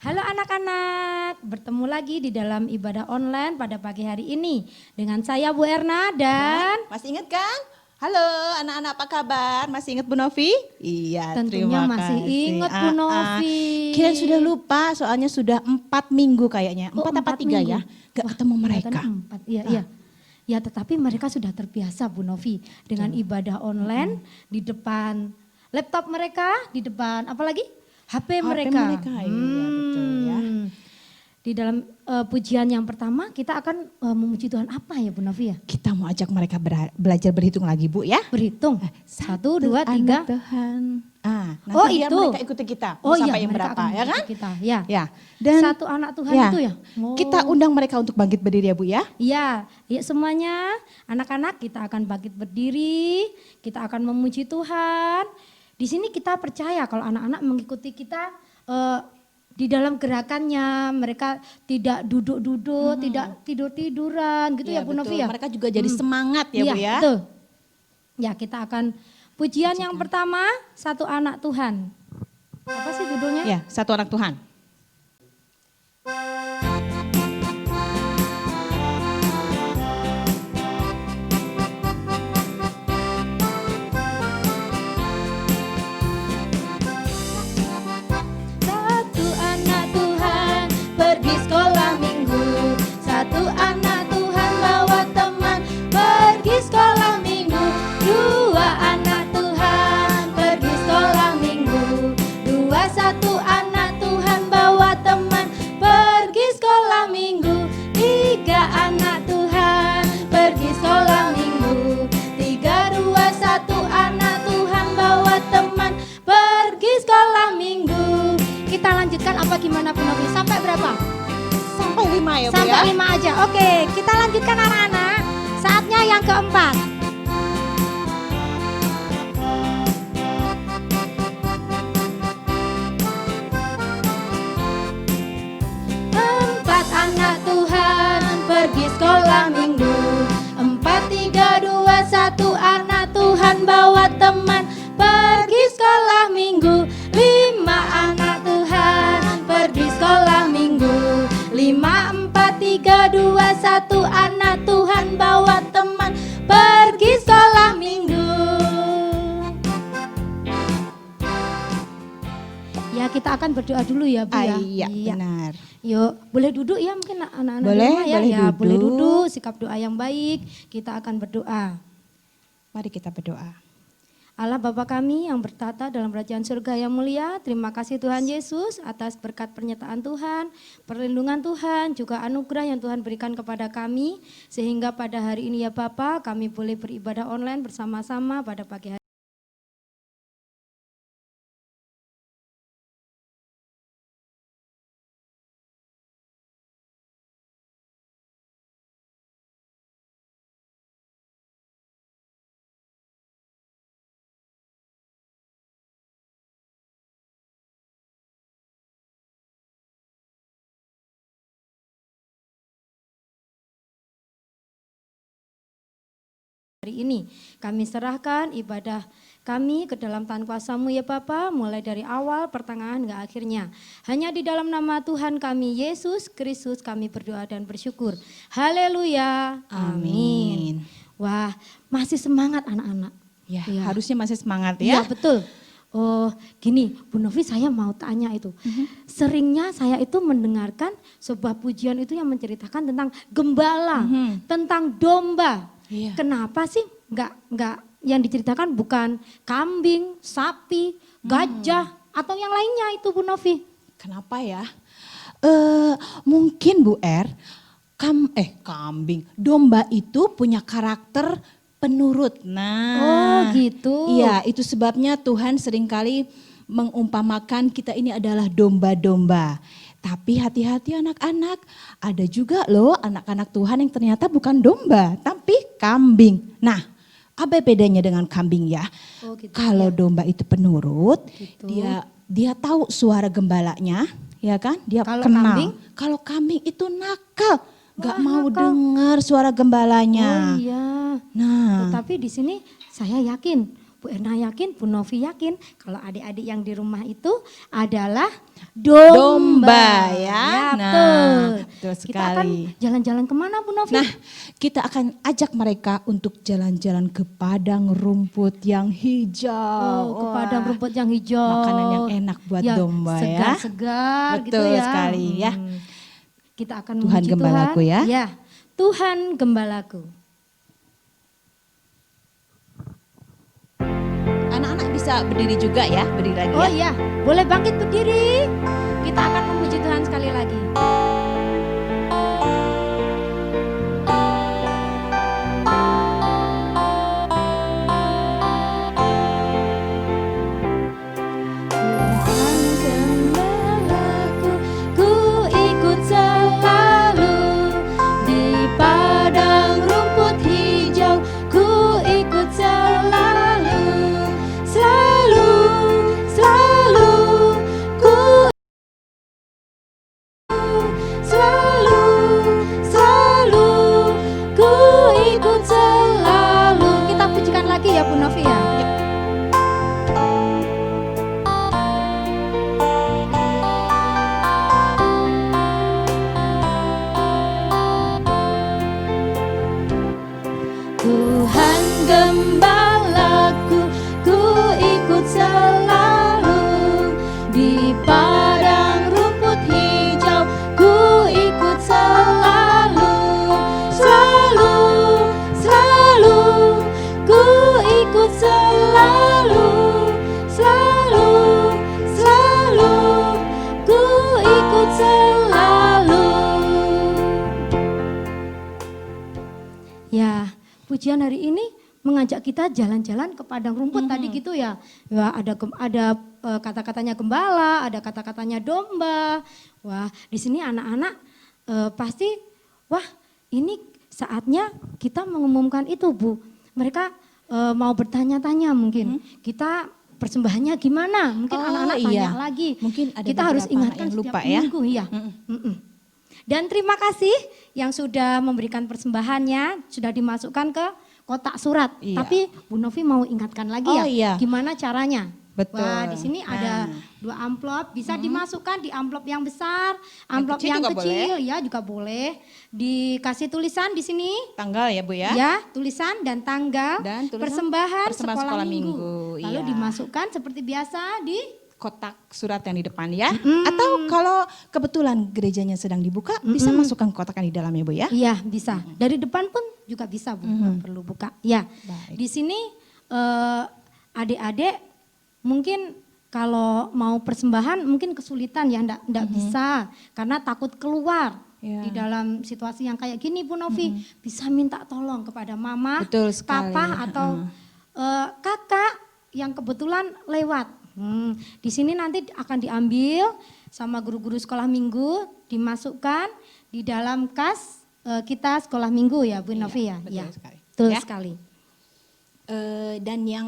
Halo anak-anak, bertemu lagi di dalam ibadah online pada pagi hari ini dengan saya Bu Erna dan Masih ingat kan? Halo anak-anak, apa kabar? Masih ingat Bu Novi? Iya, tentunya terima masih kasih. ingat Bu Novi. Kirain sudah lupa, soalnya sudah 4 minggu kayaknya. 4 apa 3 minggu. ya? Gak ketemu mereka. Kelihatannya 4, iya. Ya tetapi mereka sudah terbiasa Bu Novi dengan ibadah online di depan laptop mereka, di depan apalagi HP mereka. Iya betul ya. Di dalam pujian yang pertama kita akan memuji Tuhan apa ya Bu Novi ya? Kita mau ajak mereka belajar berhitung lagi Bu ya. Berhitung. 1, 2, 3. Tuhan. Nanti biar itu. mereka ikuti kita. Mau sampai yang berapa ya kan? Kita, ya. Ya. Dan satu anak Tuhan ya, itu ya. Kita undang mereka untuk bangkit berdiri ya Bu ya. Iya, ya semuanya anak-anak kita akan bangkit berdiri, kita akan memuji Tuhan. Di sini kita percaya kalau anak-anak mengikuti kita di dalam gerakannya, mereka tidak duduk-duduk, tidak tidur-tiduran gitu ya Bu Novi ya. Mereka juga jadi semangat ya Bu ya. Betul. Ya kita akan pujian yang pertama, satu anak Tuhan. Apa sih judulnya? Ya, satu anak Tuhan. Satu anak Tuhan pergi sekolah minggu. Satu anak Tuhan bawa teman pergi sekolah minggu. Dua anak Tuhan pergi sekolah minggu. Satu anak Tuhan bawa teman pergi sekolah minggu. Tiga anak Tuhan pergi sekolah minggu. Satu anak Tuhan bawa teman pergi sekolah minggu. Kita lanjutkan apa gimana Bu Novi? Sampai berapa? Sampai 5 ya Bu Sampai ya. 5 aja. Oke, kita lanjutkan anak-anak. Saatnya yang keempat. Empat anak Tuhan pergi sekolah minggu. 4, 3, 2, 1 anak Tuhan bawa teman pergi sekolah minggu. 5 anak Tuhan pergi sekolah minggu. 5, 4, 3, 2, 1 anak Tuhan bawa teman pergi sekolah minggu. Ya kita akan berdoa dulu ya Bu ya. Iya, benar. Yuk, boleh duduk ya mungkin anak-anak Boleh, di rumah ya. boleh Ya, duduk. boleh duduk, sikap doa yang baik. Kita akan berdoa. Mari kita berdoa. Allah Bapa kami yang bertata dalam kerajaan surga yang mulia, terima kasih Tuhan Yesus atas berkat pernyataan Tuhan, perlindungan Tuhan, juga anugerah yang Tuhan berikan kepada kami. Sehingga pada hari ini ya Bapa, kami boleh beribadah online bersama-sama pada pagi hari. Hari ini kami serahkan ibadah kami ke dalam tangan kuasa-Mu ya Bapa, mulai dari awal, pertengahan hingga akhirnya. Hanya di dalam nama Tuhan kami Yesus Kristus kami berdoa dan bersyukur. Haleluya. Amin. Wah, masih semangat anak-anak. Ya, Ya. harusnya masih semangat Iya ya. betul. Oh gini Bu Novi, saya mau tanya itu. Seringnya saya itu mendengarkan sebuah pujian itu yang menceritakan tentang gembala, tentang domba. Iya. Kenapa sih nggak yang diceritakan bukan kambing, sapi, gajah atau yang lainnya itu Bu Novi? Kenapa ya? Mungkin Bu kambing, domba itu punya karakter penurut. Oh gitu. Iya, itu sebabnya Tuhan seringkali mengumpamakan kita ini adalah domba-domba. Tapi hati-hati anak-anak, ada juga loh anak-anak Tuhan yang ternyata bukan domba, tapi kambing. Nah, apa bedanya dengan kambing ya? Oh, gitu, Kalau domba itu penurut, Gitu. dia tahu suara gembalanya, ya kan? Dia Kalau kenal. kambing? Kalau kambing itu nakal, nggak Wah, mau nakal. dengar suara Oh gembalanya. iya. Nah, Tetapi di sini saya yakin Bu Erna yakin, Bu Novi yakin kalau adik-adik yang di rumah itu adalah domba, ya. Nah, betul Kita akan sekali. jalan-jalan kemana Bu Novi? Nah, kita akan ajak mereka untuk jalan-jalan ke padang rumput yang hijau. ke Wah, padang rumput yang hijau. makanan yang enak buat domba ya. Segar-segar gitu Betul ya. sekali ya. Kita akan Tuhan memuji gembalaku Tuhan. ya. Ya, Tuhan gembalaku. Anak-anak bisa berdiri juga ya, berdiri lagi Oh ya. iya, boleh bangkit berdiri. Kita akan memuji Tuhan sekali lagi. Tuhan gembalaku, ku ikut selalu di padang rumput hijau, ku ikut selalu, selalu, selalu, ku selalu, selalu, ku ikut selalu. Kita pujikan lagi ya Bu Novi ya. Tuhan gembalaku, ku ikut selalu di padang rumput hijau, ku ikut selalu, selalu, selalu, ku ikut selalu, selalu, selalu, ku ikut selalu. Ya, pujian hari ini mengajak kita jalan-jalan ke padang rumput tadi gitu ya. Ya ada kata-katanya gembala, ada kata-katanya domba. Wah, di sini anak-anak pasti wah, ini saatnya kita mengumumkan itu, Bu. Mereka mau bertanya-tanya mungkin. Kita persembahannya gimana? Mungkin Oh, anak-anak iya. tanya lagi. Mungkin ada kita harus beberapa anak ingatkan yang lupa setiap ya. minggu ya. Dan terima kasih yang sudah memberikan persembahannya, sudah dimasukkan ke kotak surat. Iya. Tapi Bu Novi mau ingatkan lagi Oh, ya, iya. gimana caranya? Betul. Wah, di sini ada Nah. 2 amplop, bisa dimasukkan di amplop yang besar, amplop kecil yang juga kecil, ya juga boleh. Dikasih tulisan di sini, Tanggal ya Bu ya. ya, tulisan dan tanggal, Dan tulisan persembahan persembahan sekolah sekolah minggu. minggu, Lalu iya. dimasukkan seperti biasa di Kotak surat yang di depan ya. Atau kalau kebetulan gerejanya sedang dibuka, bisa masukkan kotak yang di dalamnya Bu ya. Iya bisa. Dari depan pun juga bisa Bu, nggak perlu buka. Ya. Baik. Di sini adik-adik mungkin kalau mau persembahan mungkin kesulitan ya, enggak bisa karena takut keluar. Ya. Di dalam situasi yang kayak gini Bu Novi bisa minta tolong kepada mama, Betul sekali. papa atau kakak yang kebetulan lewat. Di sini nanti akan diambil sama guru-guru sekolah minggu, dimasukkan di dalam kas kita sekolah minggu ya Bu Novi ya. betul Ya, sekali. betul Ya. sekali. Dan yang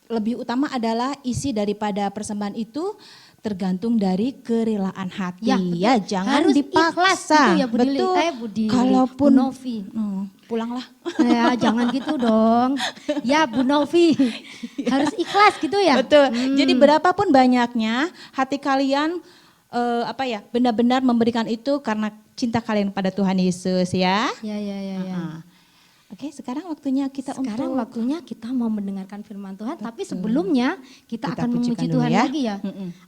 lebih utama adalah isi daripada persembahan itu tergantung dari kerelaan hati Ya, ya, betul. jangan Harus ikhlas dipaksa. gitu ya, Bu Dili. Betul. Bu Dili, Kalaupun Bu Novi. Pulanglah. Ya jangan gitu dong. Ya Bu Novi, harus ikhlas gitu ya. Betul. Jadi berapapun banyaknya hati kalian benar-benar memberikan itu karena cinta kalian pada Tuhan Yesus ya. Ya. Oke, sekarang waktunya kita Sekarang untuk waktunya kita mau mendengarkan firman Tuhan, tapi sebelumnya kita Kita akan memuji pujikan dulu Tuhan ya. lagi ya.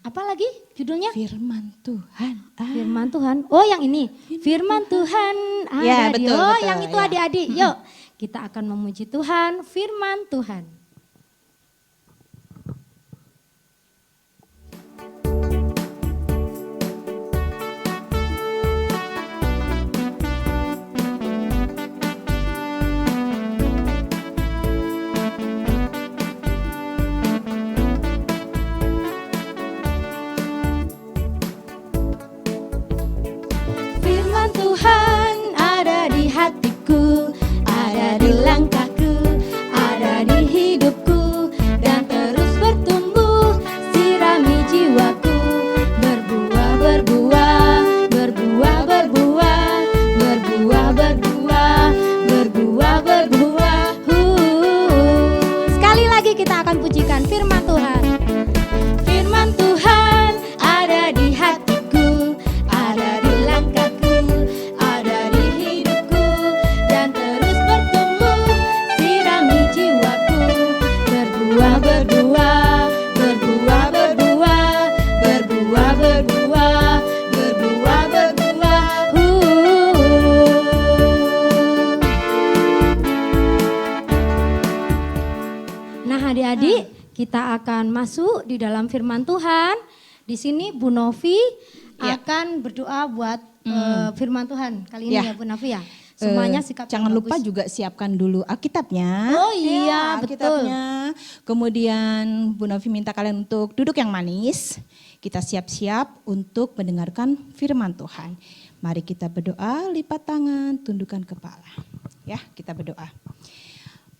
Apa lagi judulnya? firman Tuhan. Firman Tuhan. Oh yang ini. Firman Tuhan ada Ya, di. betul, Oh betul, yang itu ya. adik-adik. Yuk kita akan memuji Tuhan. Firman Tuhan. Firman Tuhan ada di hatiku, ada di langkahku, ada di kita akan masuk di dalam firman Tuhan. Di sini Bu Novi akan berdoa buat firman Tuhan kali ini ya Bu Novi ya. Semuanya sikap jangan yang lupa bagus. juga siapkan dulu Alkitabnya. Oh iya, Alkitabnya. Kemudian Bu Novi minta kalian untuk duduk yang manis. Kita siap-siap untuk mendengarkan firman Tuhan. Mari kita berdoa, lipat tangan, tundukkan kepala. Ya, kita berdoa.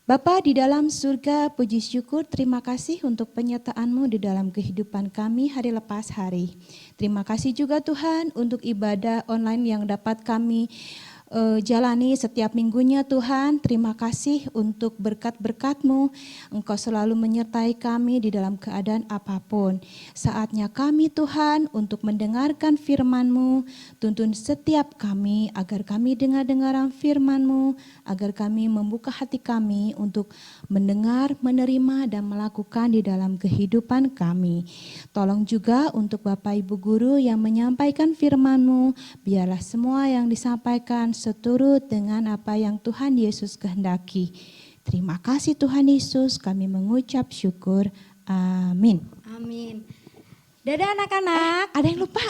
Bapa di dalam surga, puji syukur, terima kasih untuk penyertaan-Mu di dalam kehidupan kami hari lepas hari. Terima kasih juga Tuhan untuk ibadah online yang dapat kami jalani setiap minggunya Tuhan. Terima kasih untuk berkat-berkat-Mu. Engkau selalu menyertai kami di dalam keadaan apapun. Saatnya kami Tuhan untuk mendengarkan firman-Mu. Tuntun setiap kami agar kami dengar-dengaran firman-Mu, agar kami membuka hati kami untuk mendengar, menerima dan melakukan di dalam kehidupan kami. Tolong juga untuk Bapak Ibu Guru yang menyampaikan firman-Mu, biarlah semua yang disampaikan seturut dengan apa yang Tuhan Yesus kehendaki. Terima kasih Tuhan Yesus, kami mengucap syukur. Amin. Amin. Dadah anak-anak. Ada yang lupa?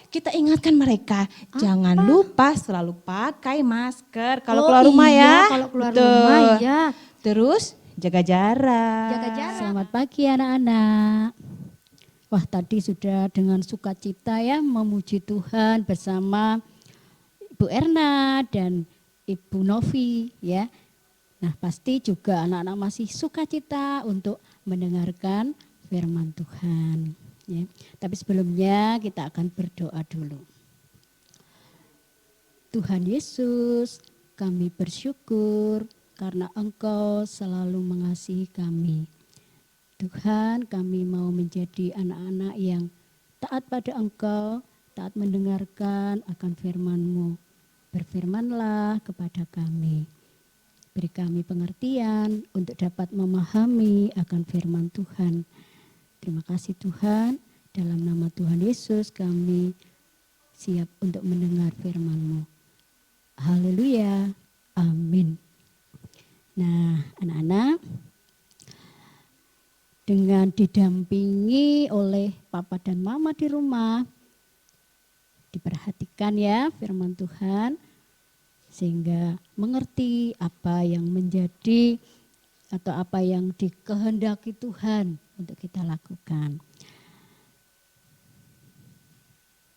Kita ingatkan mereka, jangan lupa selalu pakai masker kalau keluar rumah ya. Kalau keluar Betul. rumah ya. Terus jaga jarak. Jaga jarak. Selamat pagi anak-anak. Wah, tadi sudah dengan sukacita ya memuji Tuhan bersama Ibu Erna dan Ibu Novi ya. Nah, pasti juga anak-anak masih sukacita untuk mendengarkan firman Tuhan ya. Tapi sebelumnya kita akan berdoa dulu. Tuhan Yesus, kami bersyukur karena Engkau selalu mengasihi kami. Tuhan, kami mau menjadi anak-anak yang taat pada Engkau, taat mendengarkan akan firman-Mu. Berfirmanlah kepada kami. Beri kami pengertian untuk dapat memahami akan firman Tuhan. Terima kasih Tuhan, dalam nama Tuhan Yesus kami siap untuk mendengar firman-Mu. Haleluya, amin. Nah, anak-anak, dengan didampingi oleh papa dan mama di rumah, diperhatikan ya firman Tuhan, sehingga mengerti apa yang menjadi atau apa yang dikehendaki Tuhan untuk kita lakukan.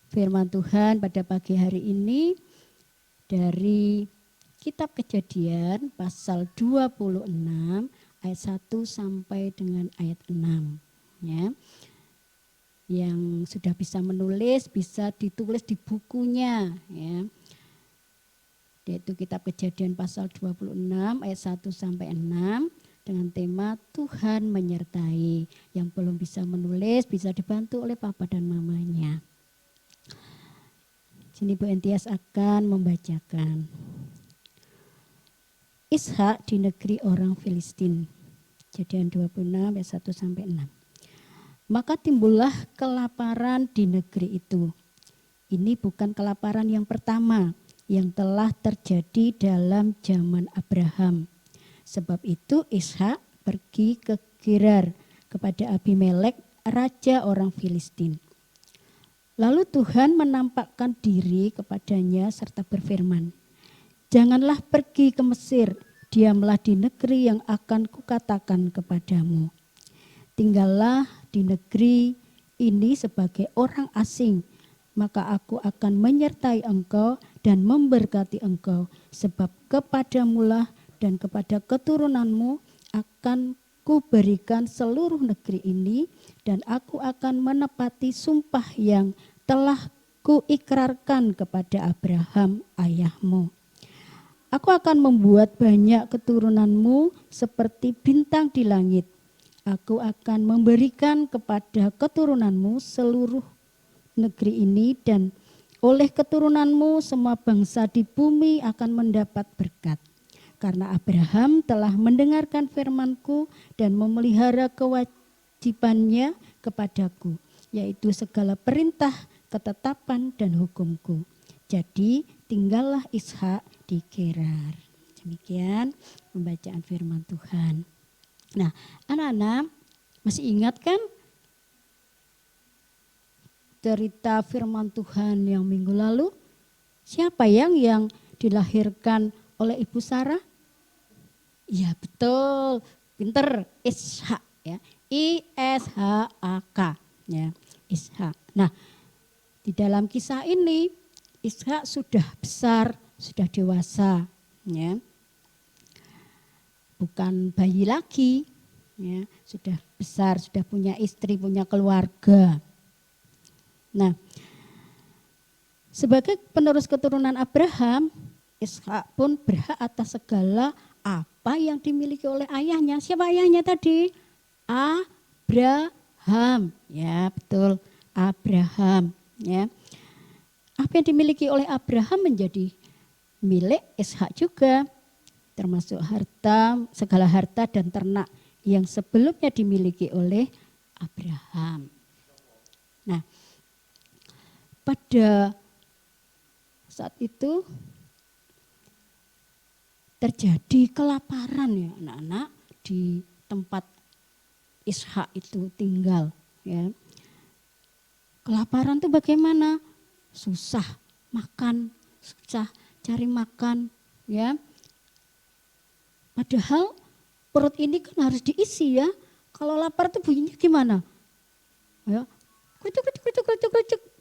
Firman Tuhan pada pagi hari ini dari Kitab Kejadian pasal 26 ayat 1 sampai dengan ayat 6 ya. Yang sudah bisa menulis bisa ditulis di bukunya ya. Yaitu Kitab Kejadian pasal 26 ayat 1 sampai 6 dengan tema Tuhan menyertai. Yang belum bisa menulis bisa dibantu oleh papa dan mamanya. Sini Bu Entias akan membacakan. Ishak di negeri orang Filistin. Kejadian 26 ayat 1 sampai 6. Maka timbullah kelaparan di negeri itu. Ini bukan kelaparan yang pertama yang telah terjadi dalam zaman Abraham. Sebab itu Ishak pergi ke Gerar kepada Abimelek, raja orang Filistin. Lalu Tuhan menampakkan diri kepadanya serta berfirman, "Janganlah pergi ke Mesir, diamlah di negeri yang akan kukatakan kepadamu. Tinggallah di negeri ini sebagai orang asing, maka aku akan menyertai engkau dan memberkati engkau, sebab kepadamulah dan kepada keturunanmu akan kuberikan seluruh negeri ini, dan aku akan menepati sumpah yang telah kuikrarkan kepada Abraham ayahmu. Aku akan membuat banyak keturunanmu seperti bintang di langit. Aku akan memberikan kepada keturunanmu seluruh negeri ini, dan oleh keturunanmu semua bangsa di bumi akan mendapat berkat. Karena Abraham telah mendengarkan firmanku dan memelihara kewajibannya kepadaku, yaitu segala perintah, ketetapan dan hukumku. Jadi tinggallah Ishak di Gerar." Demikian pembacaan firman Tuhan. Nah, anak-anak, Masih ingat kan cerita firman Tuhan yang minggu lalu? Siapa yang dilahirkan oleh Ibu Sarah? Iya betul, pinter, Ishak ya. I-S-H-A-K ya, Ishak. Nah, di dalam kisah ini Ishak sudah besar, sudah dewasa ya. Bukan bayi lagi ya, sudah besar, sudah punya istri, punya keluarga. Nah, sebagai penerus keturunan Abraham, Ishak pun berhak atas segala apa yang dimiliki oleh ayahnya. Siapa ayahnya tadi? Abraham. Ya, betul. Abraham, ya. Apa yang dimiliki oleh Abraham menjadi milik Ishak juga, termasuk harta, segala harta dan ternak yang sebelumnya dimiliki oleh Abraham. Nah, pada saat itu terjadi kelaparan ya anak-anak di tempat Ishak itu tinggal ya. Kelaparan itu bagaimana? Susah makan, susah cari makan ya. Padahal perut ini kan harus diisi ya. Kalau lapar itu bunyinya gimana? Ya, kucuk.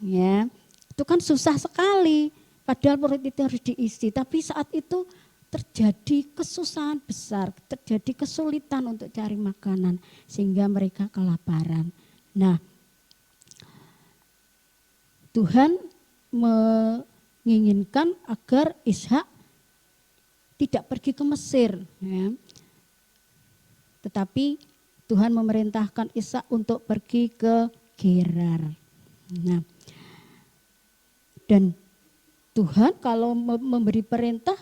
Ya, itu kan susah sekali. Padahal perut itu harus diisi. Tapi saat itu terjadi kesusahan besar, terjadi kesulitan untuk cari makanan. Sehingga mereka kelaparan. Nah, Tuhan menginginkan agar Ishak tidak pergi ke Mesir. Ya. Tetapi Tuhan memerintahkan Ishak untuk pergi ke Gerar. Nah, dan Tuhan kalau memberi perintah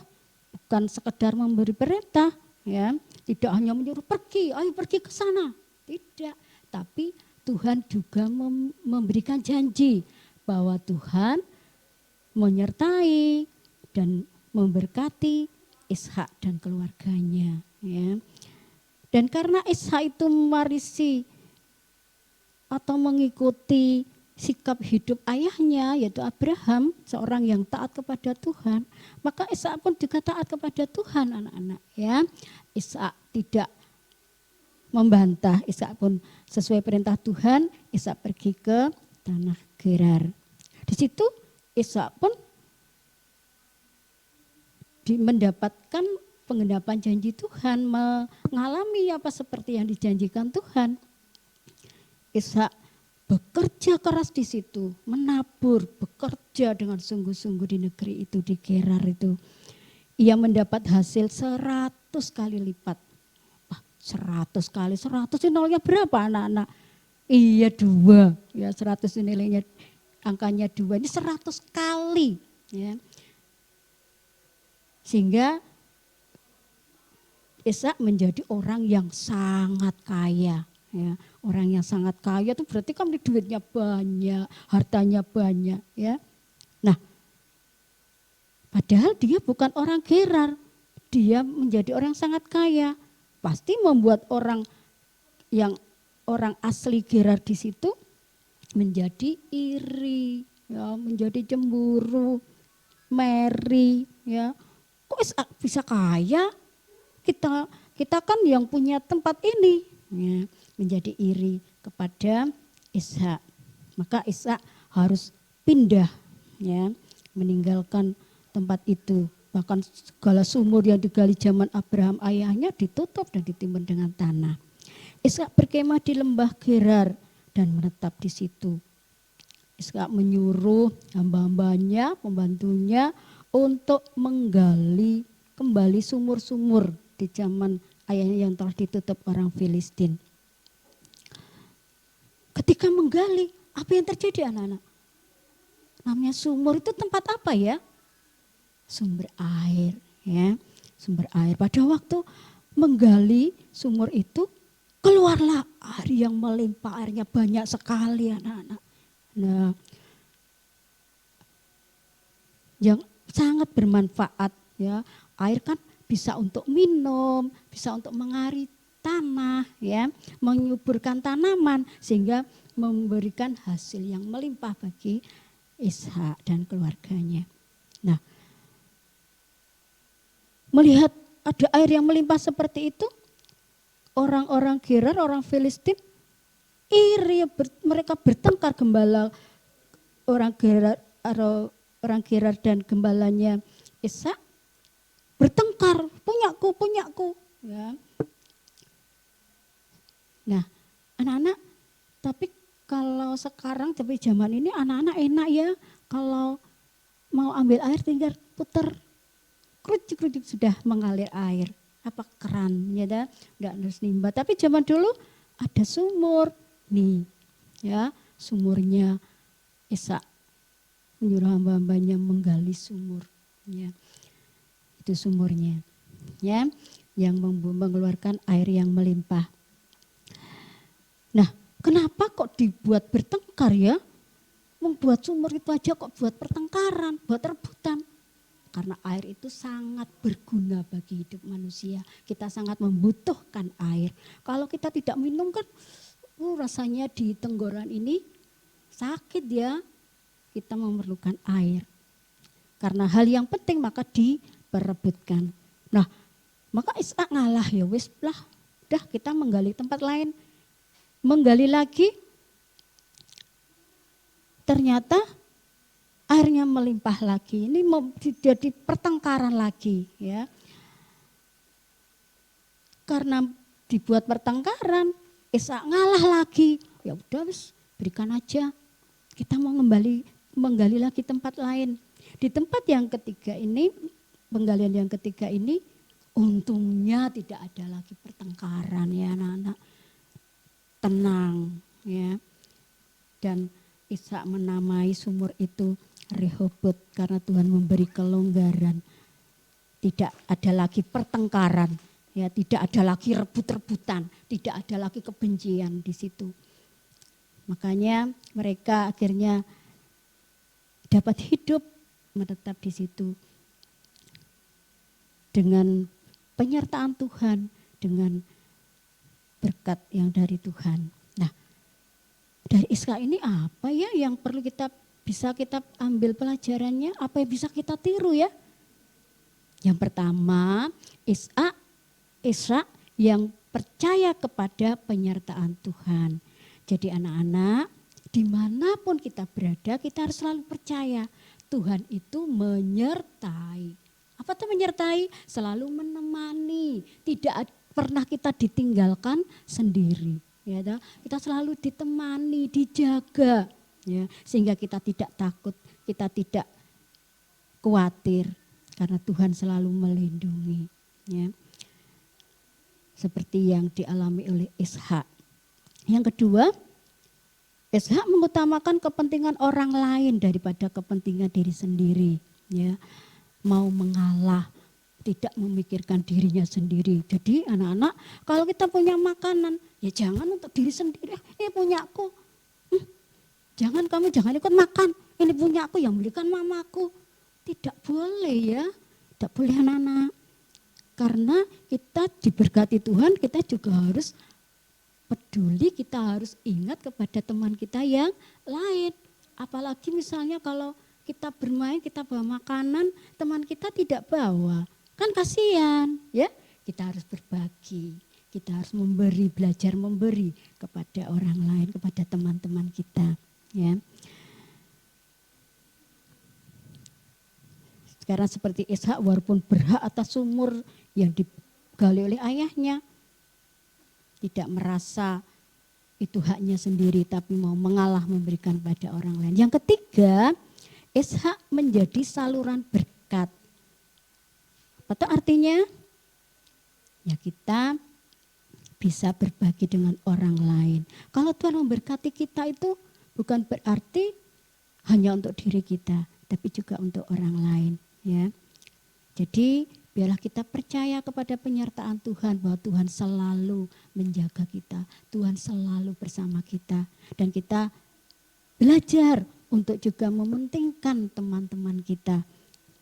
bukan sekedar memberi perintah, ya, tidak hanya menyuruh pergi, ayo pergi ke sana, tidak. Tapi Tuhan juga memberikan janji bahwa Tuhan menyertai dan memberkati Ishak dan keluarganya. Ya. Dan karena Ishak itu mewarisi atau mengikuti sikap hidup ayahnya yaitu Abraham, seorang yang taat kepada Tuhan, maka Ishak pun juga taat kepada Tuhan anak-anak ya. Ishak tidak membantah, Ishak pun sesuai perintah Tuhan, Ishak pergi ke tanah Gerar. Di situ Ishak pun mendapatkan penggenapan janji Tuhan, mengalami apa seperti yang dijanjikan Tuhan. Ishak bekerja keras di situ, menabur, bekerja dengan sungguh-sungguh di negeri itu, di Gerar itu. Ia mendapat hasil 100 kali lipat. 100 kali, 100 nolnya berapa anak-anak? Iya 2, ya 100 nilainya, angkanya 2, ini 100 kali. Ya. Sehingga Ishak menjadi orang yang sangat kaya. Ya, orang yang sangat kaya itu berarti kan duitnya banyak, hartanya banyak ya. Nah, padahal dia bukan orang Gerar, dia menjadi orang sangat kaya. Pasti membuat orang asli Gerar di situ menjadi iri, ya, menjadi cemburu, meri, ya. Kok Ishak bisa kaya? Kita kan yang punya tempat ini. Ya, menjadi iri kepada Ishak. Maka Ishak harus pindah ya, meninggalkan tempat itu. Bahkan segala sumur yang digali zaman Abraham ayahnya ditutup dan ditimbun dengan tanah. Ishak berkemah di lembah Gerar dan menetap di situ. Ishak menyuruh hamba-hambanya, pembantunya untuk menggali kembali sumur-sumur di zaman ayahnya yang telah ditutup orang Filistin. Ketika menggali, apa yang terjadi anak-anak? Namanya sumur itu tempat apa ya? Sumber air, ya. Sumber air. Pada waktu menggali sumur itu, keluarlah air yang melimpah, airnya banyak sekali anak-anak. Nah, yang sangat bermanfaat ya. Air kan bisa untuk minum, bisa untuk tanah, ya, menyuburkan tanaman sehingga memberikan hasil yang melimpah bagi Ishak dan keluarganya. Nah, melihat ada air yang melimpah seperti itu, orang-orang Gerar, orang Filistin iri, mereka bertengkar, gembala orang Gerar dan gembalanya Ishak bertengkar, punyaku, ya. Nah, anak-anak, tapi kalau sekarang tapi zaman ini anak-anak enak ya, kalau mau ambil air tinggal putar kerucuk sudah mengalir air. Apa keran, ya dah, enggak harus nimba. Tapi zaman dulu ada sumur, nih, ya, sumurnya Ishak menyuruh hamba-hambanya menggali sumur, ya. Itu sumurnya, ya, yang mengeluarkan air yang melimpah. Nah, kenapa kok dibuat bertengkar ya? Membuat sumur itu aja kok buat pertengkaran, buat rebutan. Karena air itu sangat berguna bagi hidup manusia. Kita sangat membutuhkan air. Kalau kita tidak minum kan rasanya di tenggorokan ini sakit ya. Kita memerlukan air. Karena hal yang penting maka diperebutkan. Nah, maka Ishak ngalah ya wis lah. Udah kita menggali tempat lain. Menggali lagi. Ternyata airnya melimpah lagi. Ini jadi pertengkaran lagi, ya. Karena dibuat pertengkaran, Ishak ngalah lagi. Ya udah wis, berikan aja. Kita mau menggali lagi tempat lain. Di tempat yang ketiga ini, penggalian yang ketiga ini, untungnya tidak ada lagi pertengkaran ya anak-anak. Tenang, ya. Dan Ishak menamai sumur itu Rehobot karena Tuhan memberi kelonggaran. Tidak ada lagi pertengkaran, ya, tidak ada lagi rebut-rebutan, tidak ada lagi kebencian di situ. Makanya mereka akhirnya dapat hidup menetap di situ dengan penyertaan Tuhan, dengan berkat yang dari Tuhan. Nah, dari Ishak ini apa ya yang perlu kita ambil pelajarannya, apa yang bisa kita tiru ya? Yang pertama, Ishak yang percaya kepada penyertaan Tuhan. Jadi anak-anak, dimanapun kita berada, kita harus selalu percaya Tuhan itu menyertai. Apa itu menyertai? Selalu menemani, tidak pernah kita ditinggalkan sendiri. Ya, kita selalu ditemani, dijaga. Ya, sehingga kita tidak takut, kita tidak khawatir karena Tuhan selalu melindungi, ya. Seperti yang dialami oleh Ishak. Yang kedua, Ishak mengutamakan kepentingan orang lain daripada kepentingan diri sendiri, ya. Mau mengalah, tidak memikirkan dirinya sendiri. Jadi anak-anak, kalau kita punya makanan, ya jangan untuk diri sendiri, ini punyaku. Jangan ikut makan, ini punya aku yang belikan mamaku. Tidak boleh ya, tidak boleh anak-anak. Karena kita diberkati Tuhan, kita juga harus peduli, kita harus ingat kepada teman kita yang lain. Apalagi misalnya kalau kita bermain, kita bawa makanan, teman kita tidak bawa. Kan kasihan ya, kita harus berbagi. Kita harus memberi, belajar memberi kepada orang lain, kepada teman-teman kita. Ya. Sekarang seperti Ishak walaupun berhak atas sumur yang digali oleh ayahnya, tidak merasa itu haknya sendiri tapi mau mengalah memberikan pada orang lain. Yang ketiga, Ishak menjadi saluran berkat. Apa itu artinya? Ya kita bisa berbagi dengan orang lain. Kalau Tuhan memberkati kita itu bukan berarti hanya untuk diri kita, tapi juga untuk orang lain, ya. Jadi biarlah kita percaya kepada penyertaan Tuhan bahwa Tuhan selalu menjaga kita, Tuhan selalu bersama kita, dan kita belajar untuk juga mementingkan teman-teman kita,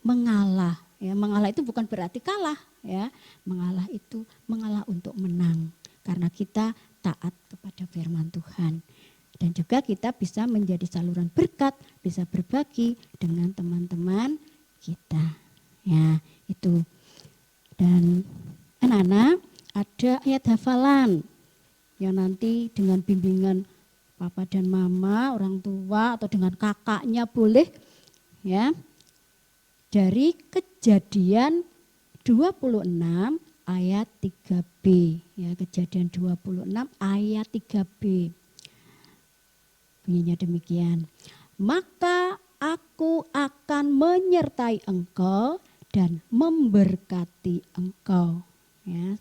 mengalah. Ya, mengalah itu bukan berarti kalah, ya. Mengalah itu mengalah untuk menang. karena kita taat kepada firman Tuhan. Dan juga kita bisa menjadi saluran berkat, bisa berbagi dengan teman-teman kita. Ya, itu. Dan anak-anak, ada ayat hafalan yang nanti dengan bimbingan papa dan mama, orang tua atau dengan kakaknya boleh ya. Dari Kejadian 26 ayat 3b ya, Kejadian 26 ayat 3b. Bunyinya demikian. Maka aku akan menyertai engkau dan memberkati engkau. Ya.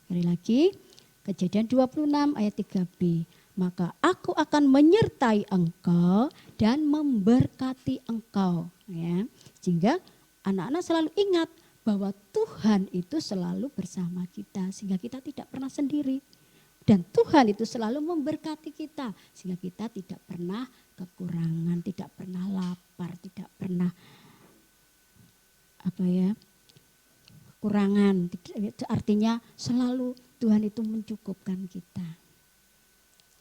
Sekali lagi, Kejadian 26 ayat 3b. Maka aku akan menyertai engkau dan memberkati engkau. Ya. Sehingga anak-anak selalu ingat bahwa Tuhan itu selalu bersama kita. Sehingga kita tidak pernah sendiri. Dan Tuhan itu selalu memberkati kita. Sehingga kita tidak pernah kekurangan, tidak pernah lapar, tidak pernah kekurangan. Artinya selalu Tuhan itu mencukupkan kita.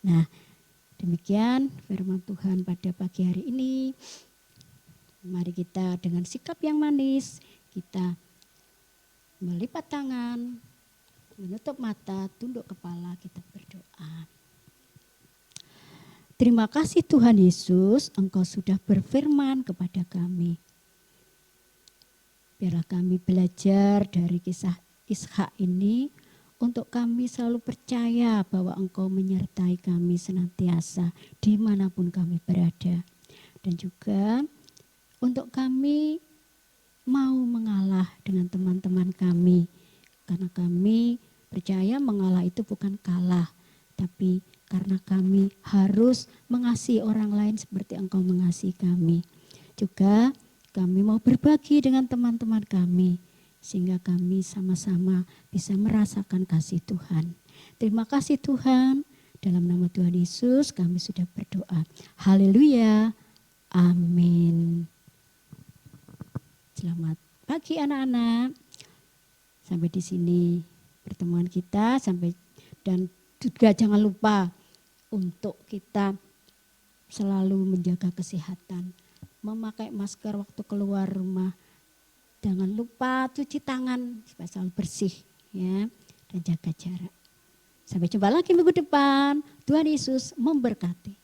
Nah, demikian firman Tuhan pada pagi hari ini. Mari kita dengan sikap yang manis, kita melipat tangan, menutup mata, tunduk kepala, kita berdoa. Terima kasih Tuhan Yesus, Engkau sudah berfirman kepada kami. Biarlah kami belajar dari kisah Ishak ini, untuk kami selalu percaya bahwa Engkau menyertai kami senantiasa dimanapun kami berada. Dan juga untuk kami mau mengalah dengan teman-teman kami. Karena kami percaya mengalah itu bukan kalah. Tapi karena kami harus mengasihi orang lain seperti Engkau mengasihi kami. Juga kami mau berbagi dengan teman-teman kami. Sehingga kami sama-sama bisa merasakan kasih Tuhan. Terima kasih Tuhan. Dalam nama Tuhan Yesus kami sudah berdoa. Haleluya. Amin. Selamat pagi anak-anak. Sampai di sini pertemuan kita. Dan juga jangan lupa untuk kita selalu menjaga kesehatan. Memakai masker waktu keluar rumah. Jangan lupa cuci tangan supaya selalu bersih ya, dan jaga jarak. Sampai jumpa lagi minggu depan. Tuhan Yesus memberkati.